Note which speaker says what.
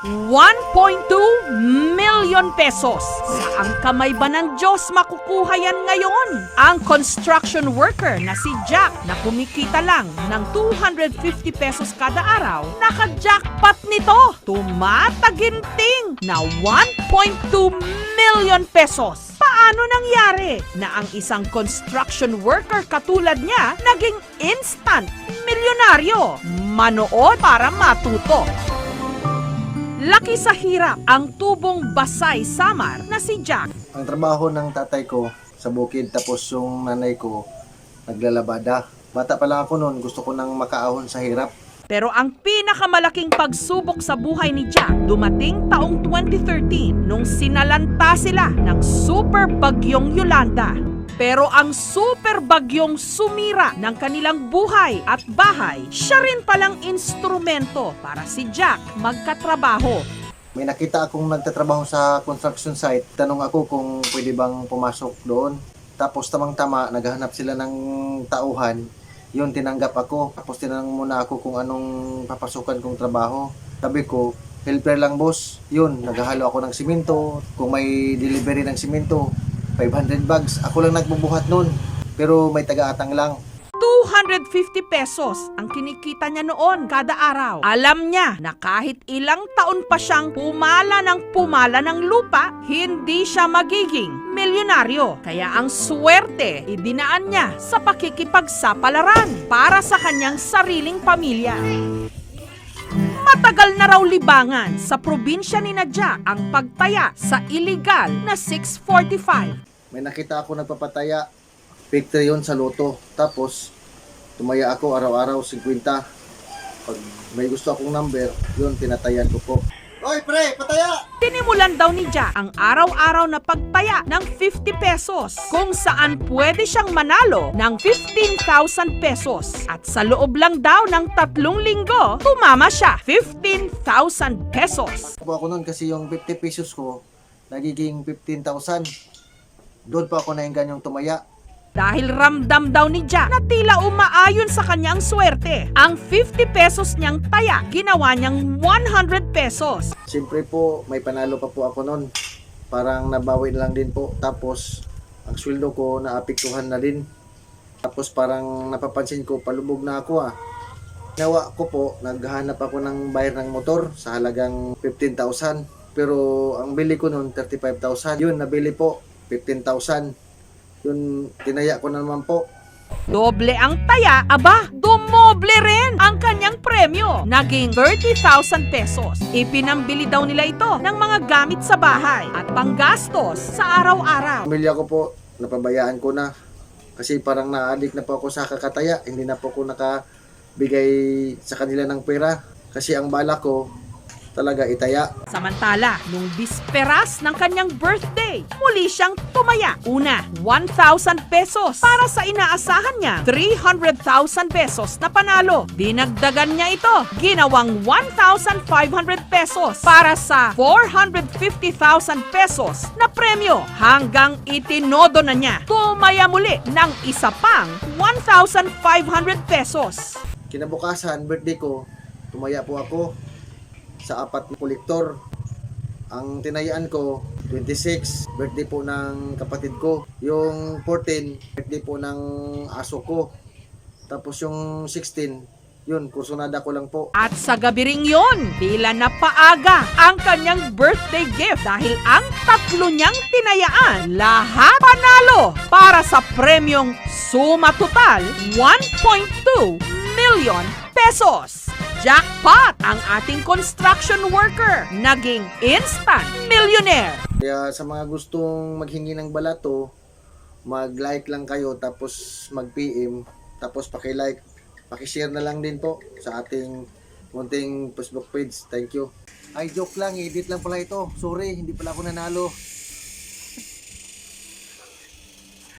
Speaker 1: 1.2 million pesos. Saan kamay ba ng Diyos makukuha yan ngayon? Ang construction worker na si Jack na kumikita lang ng 250 pesos kada araw, naka-jackpot nito. Tumataginting na 1.2 million pesos. Paano nangyari na ang isang construction worker katulad niya naging instant milyonaryo? Manood para matuto. Laki sa hirap ang tubong Basay Samar na si Jack.
Speaker 2: Ang trabaho ng tatay ko sa bukid, tapos yung nanay ko naglalabada. Bata pa lang ako noon, gusto ko nang makaahon sa hirap.
Speaker 1: Pero ang pinakamalaking pagsubok sa buhay ni Jack dumating taong 2013 nung sinalanta sila ng super bagyong Yolanda. Pero ang super bagyong sumira ng kanilang buhay at bahay, siya rin palang instrumento para si Jack magkatrabaho.
Speaker 2: May nakita akong nagtatrabaho sa construction site. Tanong ako kung pwede bang pumasok doon. Tapos tamang-tama, naghahanap sila ng tauhan. Yun, tinanggap ako. Tapos tinanong muna ako kung anong papasukan kong trabaho. Sabi ko, helper lang boss. Yun, naghahalo ako ng simento. Kung may delivery ng simento, 500 bags. Ako lang nagbubuhat nun. Pero may taga-atang lang.
Speaker 1: 250 pesos ang kinikita niya noon kada araw. Alam niya na kahit ilang taon pa siyang pumala ng lupa, hindi siya magiging milyonaryo. Kaya ang swerte, idinaan niya sa pakikipagsapalaran para sa kanyang sariling pamilya. Matagal na raw libangan sa probinsya ni Jack ang pagtaya sa illegal na 645.
Speaker 2: May nakita ako nagpapataya. Victory yun sa loto. Tapos, tumaya ako araw-araw 50. Pag may gusto akong number, yun, tinatayan ko po. Oy, pre, pataya!
Speaker 1: Tinimulan daw ni Jack ang araw-araw na pagtaya ng 50 pesos kung saan pwede siyang manalo ng 15,000 pesos. At sa loob lang daw ng 3 linggo, tumama siya 15,000 pesos.
Speaker 2: Ako noon kasi yung 50 pesos ko, nagiging 15,000. Doon pa ako naingganyang tumaya.
Speaker 1: Dahil ramdam daw ni Jack na tila umaayon sa kanyang swerte. Ang 50 pesos niyang taya, ginawa niyang 100 pesos.
Speaker 2: Siyempre po, may panalo pa po ako noon. Parang nabawi lang din po. Tapos, ang sweldo ko naapektuhan na din. Tapos parang napapansin ko, palubog na ako ah. Nawa ko po, naghahanap ako ng bayar ng motor sa halagang 15,000. Pero ang bili ko noon, 35,000. Yun, nabili po, 15,000. Yun, tinaya ko na naman po.
Speaker 1: Doble ang taya, aba, dumoble rin ang kanyang premyo. Naging 30,000 pesos. Ipinambili daw nila ito ng mga gamit sa bahay at panggastos sa araw-araw.
Speaker 2: Pamilya ko po, napabayaan ko na. Kasi parang na-addict na po ako sa kakataya. Hindi na po ako nakabigay sa kanila ng pera. Kasi ang bala ko, talaga itaya.
Speaker 1: Samantala, nung bisperas ng kanyang birthday, muli siyang tumaya. Una, 1,000 pesos para sa inaasahan niya 300,000 pesos na panalo. Dinagdagan niya ito, ginawang 1,500 pesos para sa 450,000 pesos na premyo. Hanggang itinodo na niya, tumaya muli ng isa pang 1,500 pesos.
Speaker 2: Kinabukasan, birthday ko, tumaya po ako sa 4 kolektor. Ang tinayaan ko, 26, birthday po ng kapatid ko. Yung 14, birthday po ng aso ko. Tapos yung 16, yun, kursunada ko lang po.
Speaker 1: At sa gabi ring yun, tila napaaga ang kanyang birthday gift dahil ang 3 niyang tinayaan, lahat panalo para sa premyong suma total 1.2 million pesos. Jackpot! Ang ating construction worker naging instant millionaire.
Speaker 2: Kaya sa mga gustong maghingi ng balato, mag-like lang kayo, tapos mag-PM, tapos paki-like, paki-share na lang din po sa ating munting Facebook page. Thank you. Ay, joke lang, edit lang pala ito. Sorry, hindi pala ako nanalo.